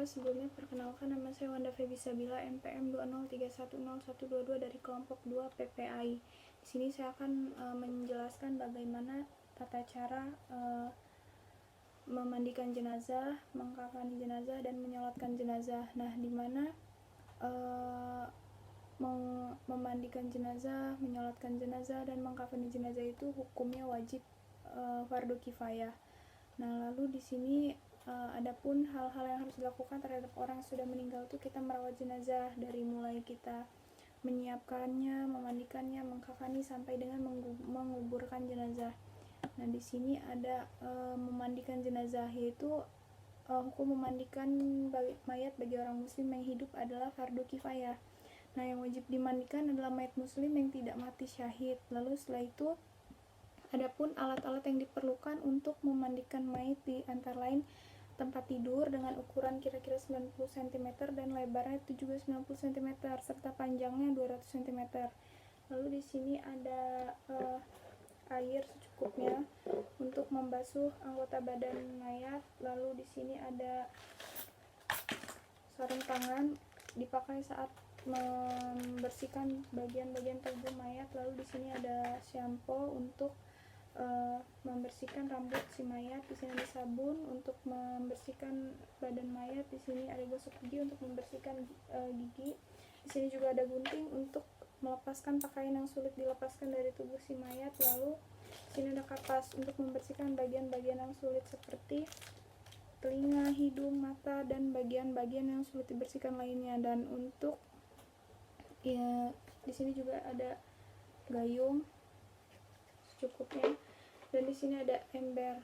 Sebelumnya perkenalkan, nama saya Wanda Febi Sabila, NPM 203101122 dari kelompok 2 PPAI. Di sini saya akan menjelaskan bagaimana tata cara memandikan jenazah, mengkafani jenazah, dan menyolatkan jenazah. Nah, di mana memandikan jenazah, menyolatkan jenazah, dan mengkafani jenazah itu hukumnya wajib fardu kifayah. Nah, lalu di sini adapun hal-hal yang harus dilakukan terhadap orang yang sudah meninggal itu kita merawat jenazah dari mulai kita menyiapkannya, memandikannya, mengkafani sampai dengan menguburkan jenazah. Nah, di sini ada memandikan jenazah, yaitu hukum memandikan mayat bagi orang muslim yang hidup adalah fardu kifayah. Nah, yang wajib dimandikan adalah mayat muslim yang tidak mati syahid. Lalu setelah itu adapun alat-alat yang diperlukan untuk memandikan mayat di antara lain tempat tidur dengan ukuran kira-kira 90 cm dan lebarnya itu juga 90 cm serta panjangnya 200 cm. Lalu di sini ada air secukupnya untuk membasuh anggota badan mayat. Lalu di sini ada sarung tangan dipakai saat membersihkan bagian-bagian tubuh mayat. Lalu di sini ada shampoo untuk membersihkan rambut si mayat. Di sini ada sabun untuk membersihkan badan mayat. Di sini ada gosok gigi untuk membersihkan gigi. Di sini juga ada gunting untuk melepaskan pakaian yang sulit dilepaskan dari tubuh si mayat. Lalu di sini ada kapas untuk membersihkan bagian-bagian yang sulit seperti telinga, hidung, mata, dan bagian-bagian yang sulit dibersihkan lainnya. Dan untuk di sini juga ada gayung secukupnya, dan di sini ada ember.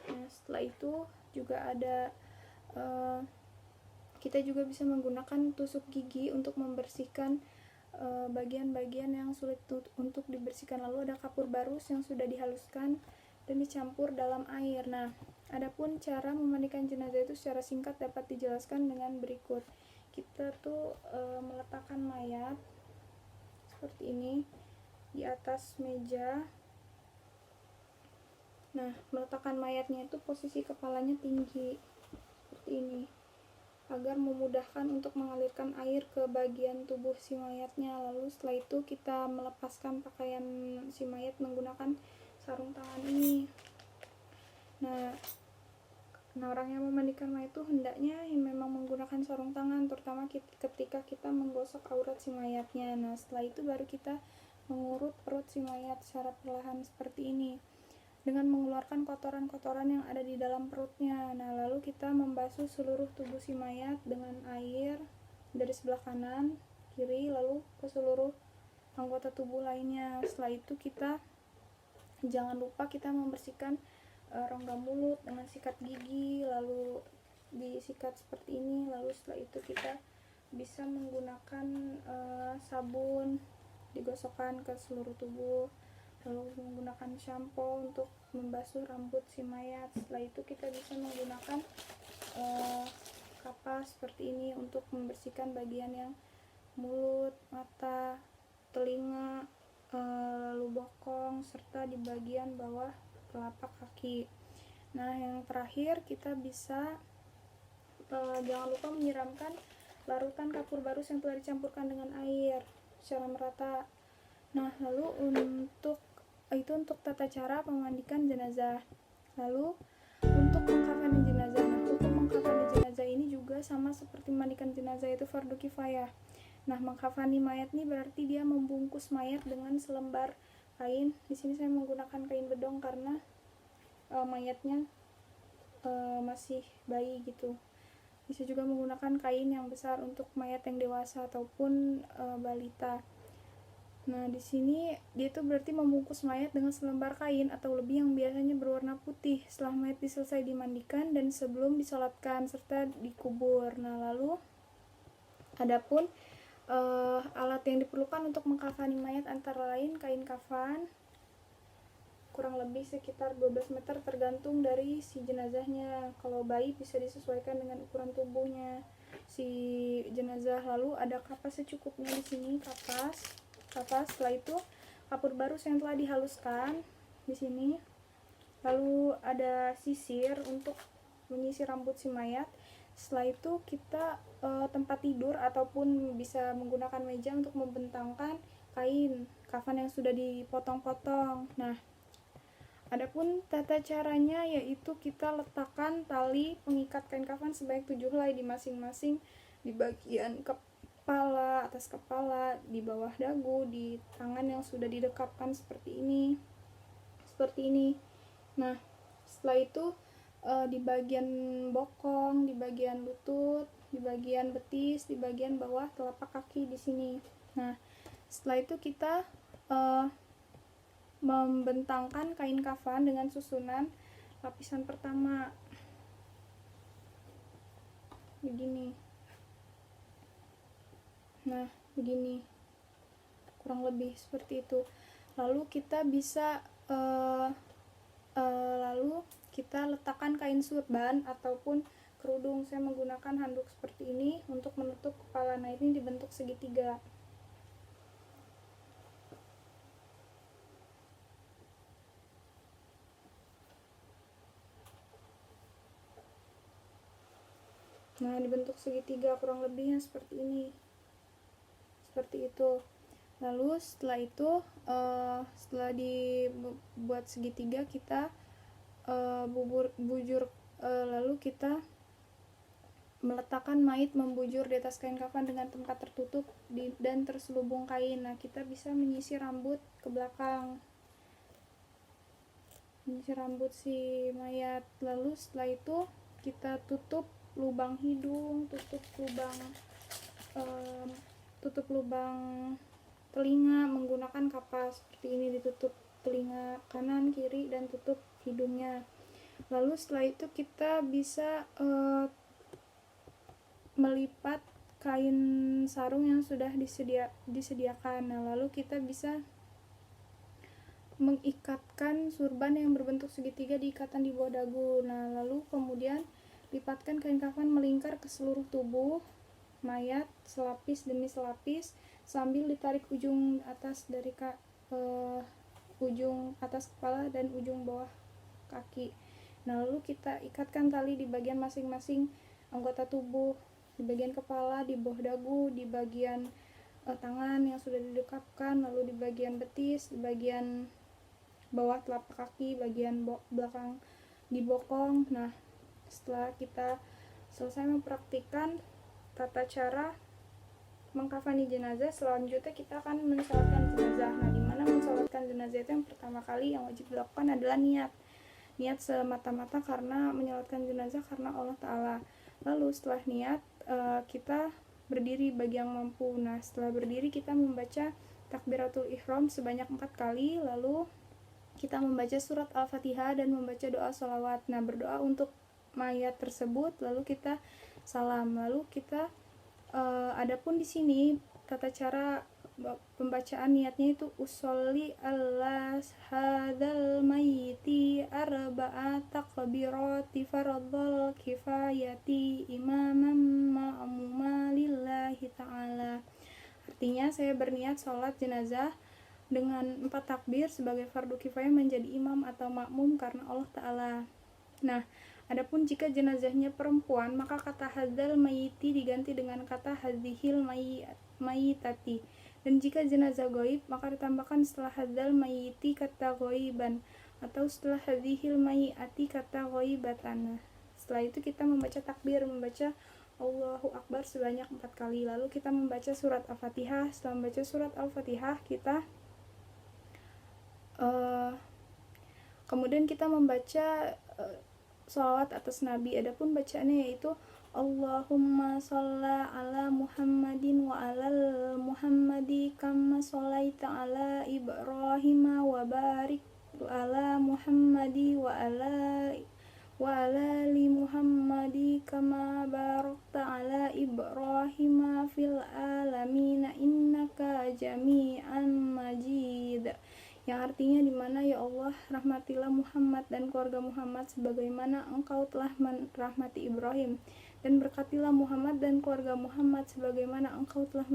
Nah, setelah itu juga ada kita juga bisa menggunakan tusuk gigi untuk membersihkan bagian-bagian yang sulit untuk dibersihkan. Lalu ada kapur barus yang sudah dihaluskan dan dicampur dalam air. Nah, adapun cara memandikan jenazah itu secara singkat dapat dijelaskan dengan berikut. Kita tuh meletakkan mayat seperti ini di atas meja. Nah, meletakkan mayatnya itu posisi kepalanya tinggi seperti ini agar memudahkan untuk mengalirkan air ke bagian tubuh si mayatnya. Lalu setelah itu kita melepaskan pakaian si mayat menggunakan sarung tangan ini. Nah, orang yang memandikan mayat itu hendaknya memang menggunakan sarung tangan, terutama ketika kita menggosok aurat si mayatnya. Nah, setelah itu baru kita mengurut perut si mayat secara perlahan seperti ini dengan mengeluarkan kotoran-kotoran yang ada di dalam perutnya. Nah, lalu kita membasuh seluruh tubuh si mayat dengan air dari sebelah kanan, kiri, lalu ke seluruh anggota tubuh lainnya. Setelah itu kita jangan lupa kita membersihkan rongga mulut dengan sikat gigi, lalu disikat seperti ini. Lalu setelah itu kita bisa menggunakan sabun, digosokkan ke seluruh tubuh, lalu menggunakan shampoo untuk membasuh rambut si mayat. Setelah itu kita bisa menggunakan kapas seperti ini untuk membersihkan bagian yang mulut, mata, telinga, lalu bokong, serta di bagian bawah telapak kaki. Nah, yang terakhir kita bisa jangan lupa menyiramkan larutan kapur barus yang telah dicampurkan dengan air secara merata. Nah, lalu untuk tata cara memandikan jenazah. Lalu untuk mengkafani jenazah. Nah, hukum mengkafani jenazah ini juga sama seperti memandikan jenazah, itu fardu kifayah. Nah, mengkafani mayat ini berarti dia membungkus mayat dengan selembar kain. Di sini saya menggunakan kain bedong karena mayatnya masih bayi gitu. Bisa juga menggunakan kain yang besar untuk mayat yang dewasa ataupun balita. Nah, di sini dia tuh berarti membungkus mayat dengan selembar kain atau lebih yang biasanya berwarna putih setelah mayat selesai dimandikan dan sebelum disolatkan serta dikubur. Nah, lalu adapun alat yang diperlukan untuk mengkafani mayat antara lain kain kafan kurang lebih sekitar 12 meter tergantung dari si jenazahnya. Kalau bayi bisa disesuaikan dengan ukuran tubuhnya si jenazah. Lalu ada kapas secukupnya di sini, kapas. Setelah itu kapur barus yang telah dihaluskan di sini. Lalu ada sisir untuk menyisir rambut si mayat. Setelah itu kita tempat tidur ataupun bisa menggunakan meja untuk membentangkan kain kafan yang sudah dipotong-potong. Nah, adapun tata caranya yaitu kita letakkan tali pengikat kain kafan sebanyak 7 helai di masing-masing di bagian kepala, atas kepala, di bawah dagu, di tangan yang sudah didekapkan seperti ini. Nah, setelah itu di bagian bokong, di bagian lutut, di bagian betis, di bagian bawah telapak kaki di sini. Nah, setelah itu kita membentangkan kain kafan dengan susunan lapisan pertama begini. Nah, begini kurang lebih seperti itu. Lalu kita bisa lalu kita letakkan kain surban ataupun kerudung. Saya menggunakan handuk seperti ini untuk menutup kepala. Nah, ini dibentuk segitiga. Nah, dibentuk segitiga kurang lebihnya seperti ini. Seperti itu. Lalu setelah itu setelah dibuat segitiga kita lalu kita meletakkan mait membujur di atas kain kafan dengan tempat tertutup dan terselubung kain. Nah, kita bisa menyisir rambut ke belakang, menyisir rambut si mayat. Lalu setelah itu kita tutup lubang hidung, tutup lubang telinga menggunakan kapas seperti ini, ditutup telinga kanan, kiri, dan tutup hidungnya. Lalu setelah itu kita bisa melipat kain sarung yang sudah disediakan. Nah, lalu kita bisa mengikatkan surban yang berbentuk segitiga di ikatan di bawah dagu. Nah, lalu kemudian lipatkan kain kafan melingkar ke seluruh tubuh mayat selapis demi selapis sambil ditarik ujung atas dari ujung atas kepala dan ujung bawah kaki. Nah, lalu kita ikatkan tali di bagian masing-masing anggota tubuh, di bagian kepala, di bawah dagu, di bagian tangan yang sudah didekapkan, lalu di bagian betis, di bagian bawah telapak kaki, bagian belakang di bokong. Nah, setelah kita selesai mempraktikkan tata cara mengkafani jenazah, selanjutnya kita akan mensolatkan jenazah. Nah, dimana mensolatkan jenazah itu yang pertama kali yang wajib dilakukan adalah niat semata-mata karena menyolatkan jenazah karena Allah Ta'ala. Lalu setelah niat kita berdiri bagi yang mampu. Nah, setelah berdiri kita membaca takbiratul ihram sebanyak 4 kali, lalu kita membaca surat Al-Fatihah dan membaca doa sholawat. Nah, berdoa untuk mayat tersebut, lalu kita salam. Lalu kita adapun di sini tata cara pembacaan niatnya itu usolli ala hadzal mayyiti arba'at takbirati fardhal kifayati imamam ma'muma lillahi ta'ala. Artinya, saya berniat sholat jenazah dengan 4 takbir sebagai fardu kifayah menjadi imam atau makmum karena Allah Ta'ala. Nah, adapun jika jenazahnya perempuan, maka kata hadzal mayyiti diganti dengan kata hadzihil mayyitati. Dan jika jenazah ghaib, maka ditambahkan setelah hadzal mayyiti kata ghaiban, atau setelah hadzihil mayyati kata ghaibatan. Setelah itu kita membaca takbir, membaca Allahu Akbar sebanyak 4 kali. Lalu kita membaca surat Al-Fatihah. Setelah membaca surat Al-Fatihah, kita kemudian kita membaca sholawat atas Nabi. Adapun bacaannya yaitu Allahumma shalla ala Muhammadin wa ala Muhammadi kama sholaita ala Ibrahim wa barik ala Muhammadi wa ala li Muhammadi kama barakta ala Ibrahim fil alamin innaka jami'an majid. Yang artinya, dimana ya Allah, rahmatilah Muhammad dan keluarga Muhammad sebagaimana engkau telah merahmati Ibrahim, dan berkatilah Muhammad dan keluarga Muhammad sebagaimana engkau telah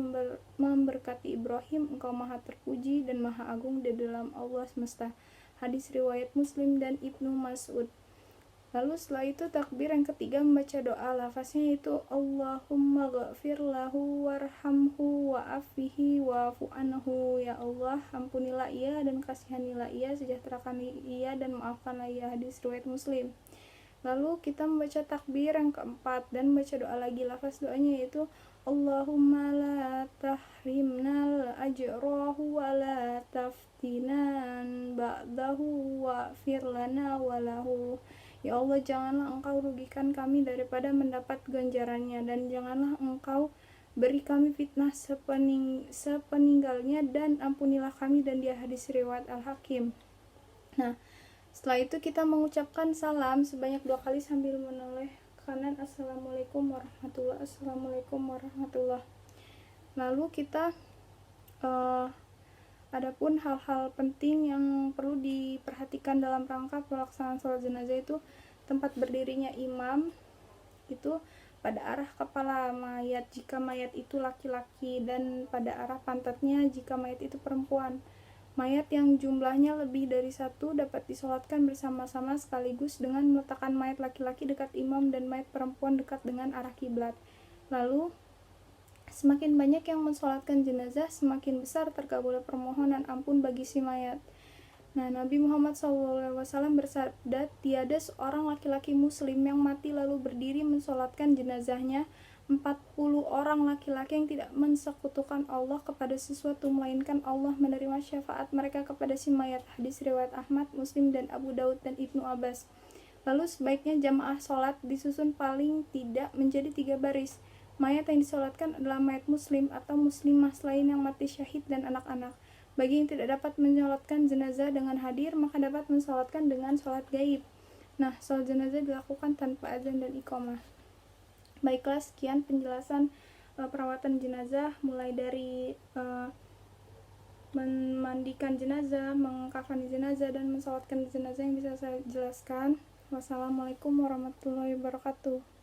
memberkati Ibrahim. Engkau maha terpuji dan maha agung di dalam Allah semesta. Hadis riwayat Muslim dan Ibnu Mas'ud. Lalu setelah itu takbir yang ketiga membaca doa, lafaznya itu Allahumma ghafir lahu warhamhu wa'afihi wa'fu anhu. Ya Allah, ampunilah ia dan kasihanilah ia, sejahterakan ia dan maafkanlah ia. Hadis riwayat Muslim. Lalu kita membaca takbir yang keempat dan membaca doa lagi. Lafaz doanya yaitu Allahumma la tahrimnal ajrahu wa la taftinan ba'dahu wa'fir lana walahu. Ya Allah, janganlah engkau rugikan kami daripada mendapat ganjarannya, dan janganlah engkau beri kami fitnah sepeninggalnya, dan ampunilah kami dan dia. Hadis riwayat Al-Hakim. Nah, setelah itu kita mengucapkan salam sebanyak 2 kali sambil menoleh kanan. Assalamualaikum warahmatullahi wabarakatuh. Assalamualaikum warahmatullahi. Lalu kita adapun hal-hal penting yang perlu diperhatikan dalam rangka pelaksanaan sholat jenazah itu tempat berdirinya imam itu pada arah kepala mayat jika mayat itu laki-laki, dan pada arah pantatnya jika mayat itu perempuan. Mayat yang jumlahnya lebih dari satu dapat disolatkan bersama-sama sekaligus dengan meletakkan mayat laki-laki dekat imam dan mayat perempuan dekat dengan arah kiblat. Lalu semakin banyak yang mensolatkan jenazah, semakin besar terkabulnya permohonan ampun bagi si mayat. Nah, Nabi Muhammad SAW bersabda, tiada seorang laki-laki muslim yang mati lalu berdiri mensolatkan jenazahnya 40 orang laki-laki yang tidak mensekutukan Allah kepada sesuatu, melainkan Allah menerima syafaat mereka kepada si mayat. Hadis riwayat Ahmad, Muslim, dan Abu Daud dan Ibnu Abbas. Lalu sebaiknya jamaah sholat disusun paling tidak menjadi 3 baris. Mayat yang disolatkan adalah mayat muslim atau muslimah selain yang mati syahid dan anak-anak. Bagi yang tidak dapat mensolatkan jenazah dengan hadir, maka dapat mensolatkan dengan sholat gaib. Nah, sholat jenazah dilakukan tanpa azan dan iqamah. Baiklah, sekian penjelasan perawatan jenazah, mulai dari memandikan jenazah, mengkafani jenazah, dan mensolatkan jenazah yang bisa saya jelaskan. Wassalamualaikum warahmatullahi wabarakatuh.